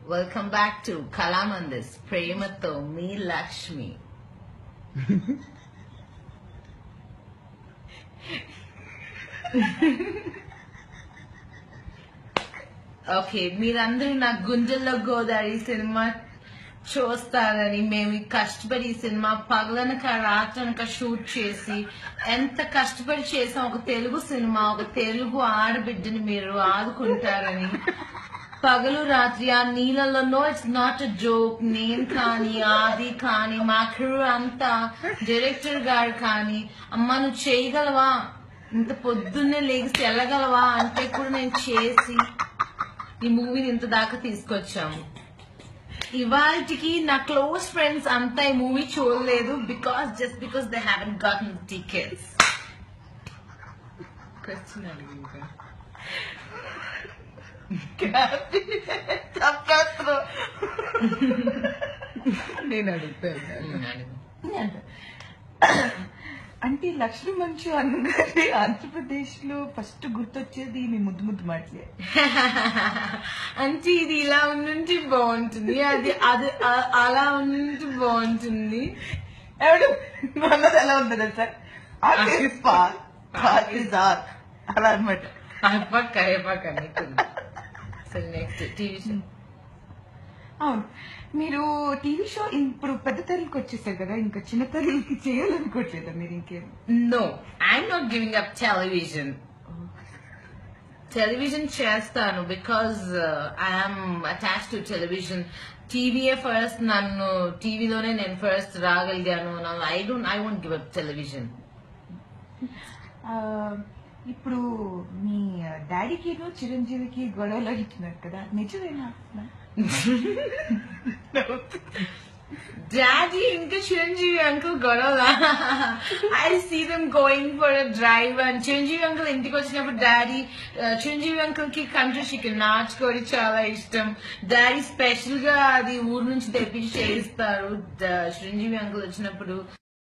Welcome back to Kalamandis Premato Me Lakshmi. Okay, మీరందరూ నా గుంజల్లో Godavari cinema చూస్తారని మేము కష్టపడి ఈ సినిమా పగలనక రాత్రనక షూట్ చేసి ఎంత కష్టపడి చేసాం. ఒక తెలుగు సినిమా, ఒక తెలుగు ఆడబిడ్డని మీరు ఆదుకుంటారని పగలు రాత్రి ఆ నీళ్ళలో. No, it's not a joke. నేను కానీ ఆది కానీ మా క్రూ అంతా, డైరెక్టర్ గారు కానీ, అమ్మ నువ్వు చేయగలవా, ఇంత పొద్దున్నే లేచి వెళ్ళగలవా అంటే కూడా నేను చేసి ఈ మూవీని ఇంత దాకా తీసుకొచ్చాము. ఇవాళకి నా క్లోజ్ ఫ్రెండ్స్ అంతా ఈ మూవీ చూడలేదు just because they haven't గాటన్ tickets. నేను అడుగుతాను. అంటే లక్ష్మీ మంచు అనగానే ఆంధ్రప్రదేశ్ లో ఫస్ట్ గుర్తొచ్చేది మీ ముద్దు ముద్దు మాటలే. అంటే ఇది ఇలా ఉండుంటే బాగుంటుంది, అది అది అలా ఉండుంటే బాగుంటుంది. ఎవడు అన్నది ఎలా ఉంటుంది సార్, అలా అనమాట. సరే, నెక్స్ట్ టీవీ షో. అవును, మీరు టీవీ షో ఇప్పుడు పెద్ద తల్లికి వచ్చేసారు కదా, ఇంకా చిన్న తల్లికి చేయాలనుకోవట్లేదా మీరు ఇంకేం? No, I'm not giving up television. Television చేస్తాను because I'm attach to television. టీవీయే ఫస్ట్, నన్ను టీవీలోనే నేను ఫస్ట్ రాగలిగాను. I won't give up television. ఇప్పుడు మీ డాడీకి చిరంజీవికి గొడవలు ఇచ్చినారు కదా, నిజమేనా? డాడీ ఇంకా చిరంజీవి అంకుల్ గొడవ. I see them going for a drive and Chiranjeevi uncle ఇంటికి వచ్చినప్పుడు డాడీ, చిరంజీవి అంకుల్ కి కంట్రీ చికెన్ నాచుకోడి చాలా ఇష్టం. డాడీ స్పెషల్ గా అది ఊరు నుంచి తెప్పించి చేయిస్తారు చిరంజీవి అంకుల్ వచ్చినప్పుడు.